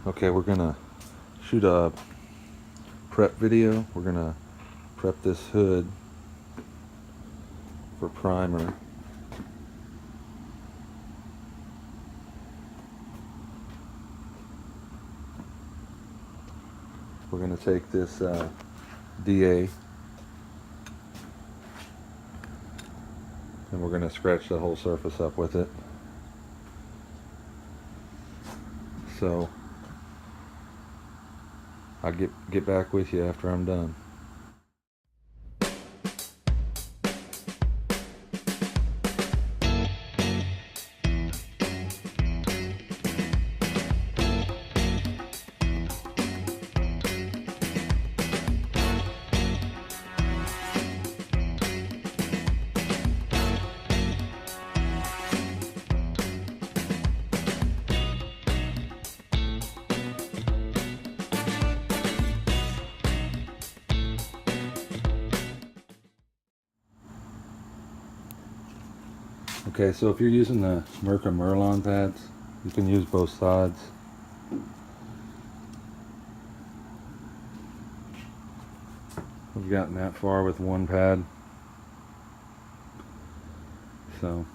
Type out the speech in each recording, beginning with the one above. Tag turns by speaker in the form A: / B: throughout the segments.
A: Okay, we're gonna shoot a prep video. We're gonna prep this hood for primer. We're gonna take this DA and we're gonna scratch the whole surface up with it. So I'll get back with you after I'm done. Okay, so if you're using the Merca Merlon pads, you can use both sides. We've gotten that far with one pad. So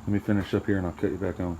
A: let me finish up here and I'll cut you back on.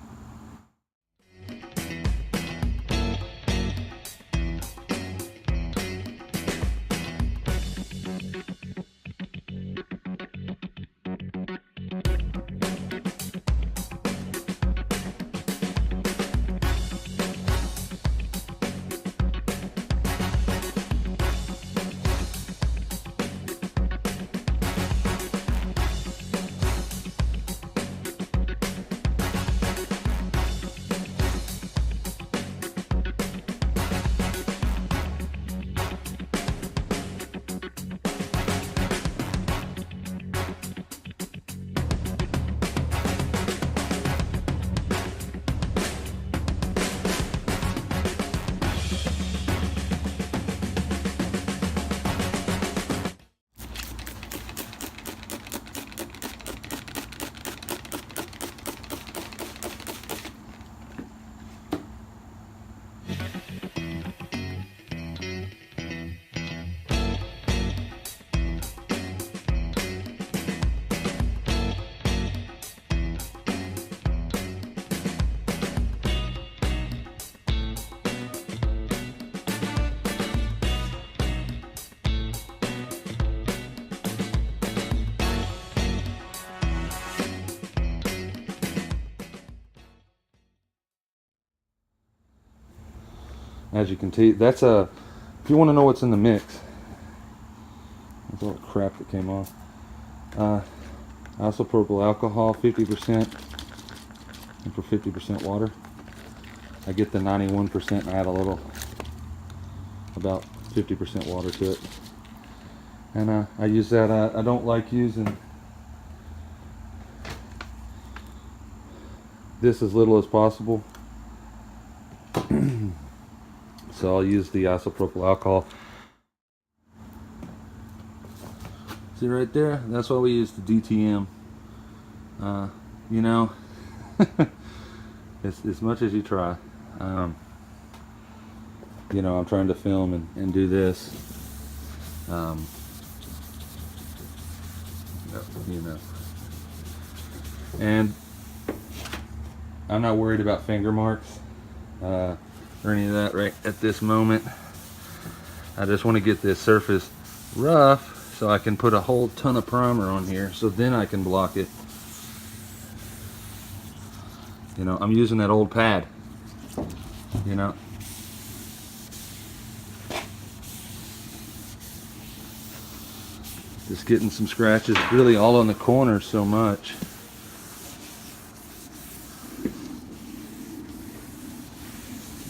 A: As you can see, that's a, if you want to know what's in the mix, there's all the crap that came off. Isopropyl alcohol, 50%, and for 50% water. I get the 91% and add a little, about 50% water to it. And I use that, I don't like using this as little as possible. So I'll use the isopropyl alcohol. See right there? That's why we use the DTM. You know, as much as you try. You know, I'm trying to film and do this. You know. And I'm not worried about finger marks. Or any of that right at this moment. I just want to get this surface rough so I can put a whole ton of primer on here, so then I can block it. You know, I'm using that old pad, you know. Just getting some scratches really all on the corners so much.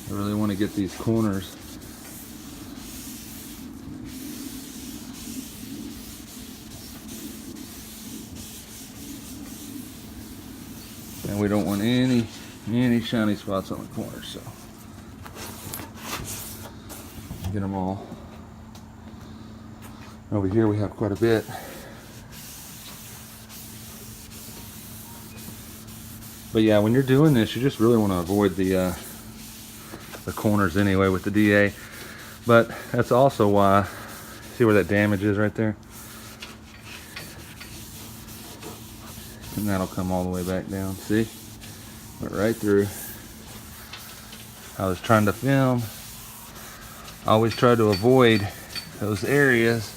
A: I really want to get these corners. And we don't want any shiny spots on the corners, so get them all. Over here we have quite a bit. But yeah, when you're doing this, you just really want to avoid the the corners anyway with the DA. But that's also why, see where that damage is right there? And that'll come all the way back down, see? Went right through. I was trying to film. I always try to avoid those areas.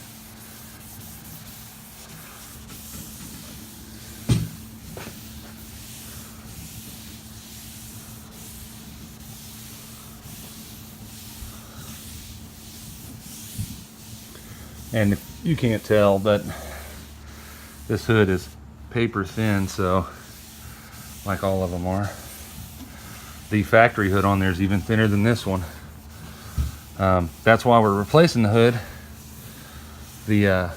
A: And if you can't tell, but this hood is paper thin, so like all of them are. The factory hood on there is even thinner than this one. That's why we're replacing the hood. The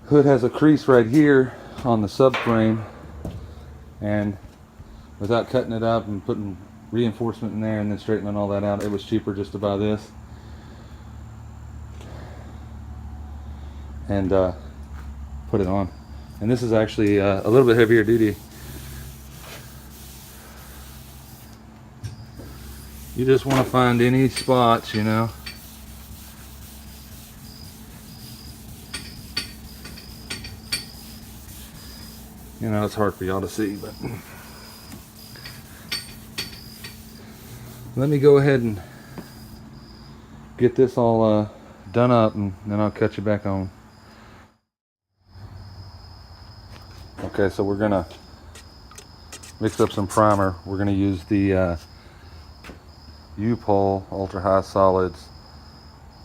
A: hood has a crease right here on the subframe, and without cutting it up and putting reinforcement in there and then straightening all that out, it was cheaper just to buy this and put it on. And this is actually a little bit heavier duty. You just want to find any spots, you know. You know, it's hard for y'all to see, but let me go ahead and get this all done up, and then I'll cut you back on. Okay, so we're gonna mix up some primer. We're gonna use the U-Pol Ultra High Solids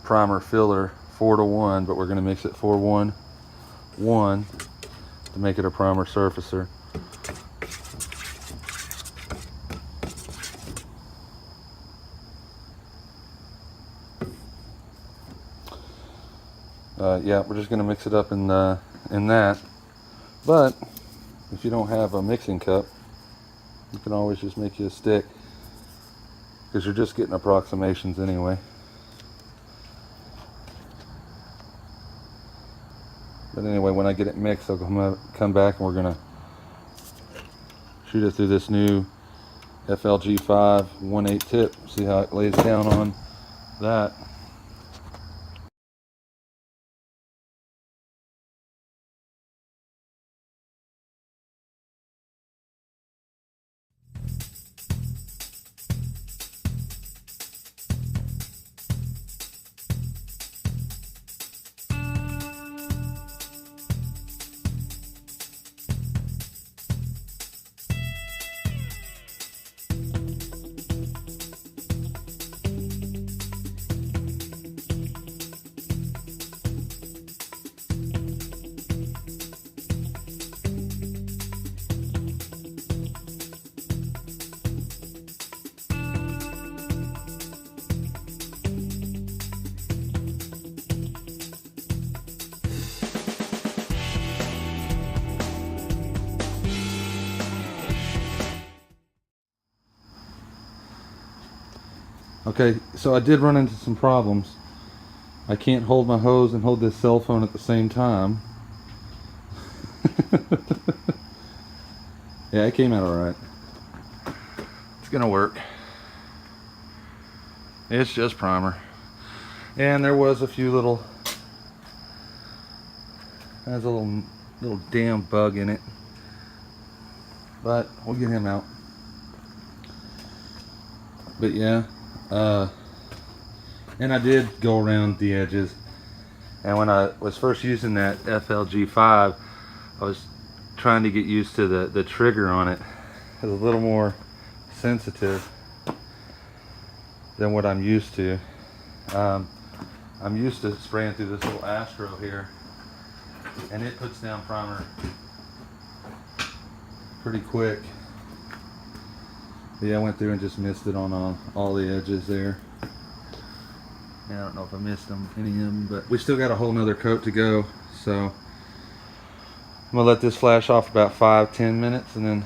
A: primer filler 4-to-1, but we're gonna mix it 4-1-1 to make it a primer surfacer. Yeah, we're just gonna mix it up in that. But if you don't have a mixing cup, you can always just make you a stick, because you're just getting approximations anyway. But anyway, when I get it mixed, I'll come back and we're gonna shoot it through this new FLG-5 1/8 tip, see how it lays down on that. Okay, so I did run into some problems. I can't hold my hose and hold this cell phone at the same time. Yeah, it came out alright. It's gonna work. It's just primer. And there was a few little, there's a little damn bug in it. But we'll get him out. But yeah. And I did go around the edges, and when I was first using that FLG-5, I was trying to get used to the trigger on it. It's a little more sensitive than what I'm used to. I'm used to spraying through this little Astro here, and it puts down primer pretty quick. Yeah, I went through and just missed it on all the edges there. Yeah, I don't know if I missed any of them, but we still got a whole nother coat to go. So I'm gonna let this flash off about 5-10 minutes, and then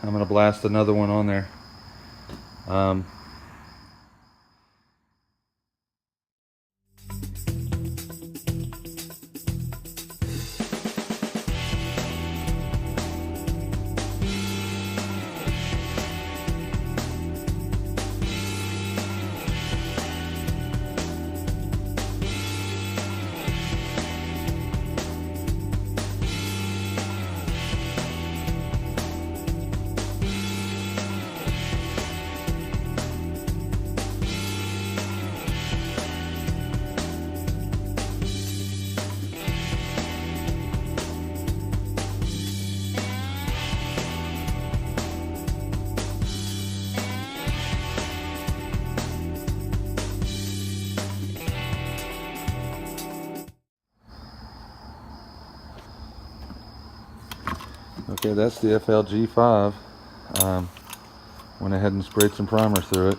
A: I'm gonna blast another one on there. Okay, that's the FLG-5. Went ahead and sprayed some primer through it.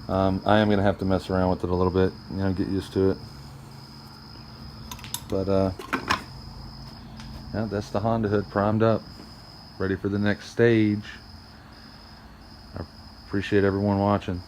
A: I am going to have to mess around with it a little bit, you know, get used to it. But yeah, that's the Honda hood primed up, ready for the next stage. I appreciate everyone watching.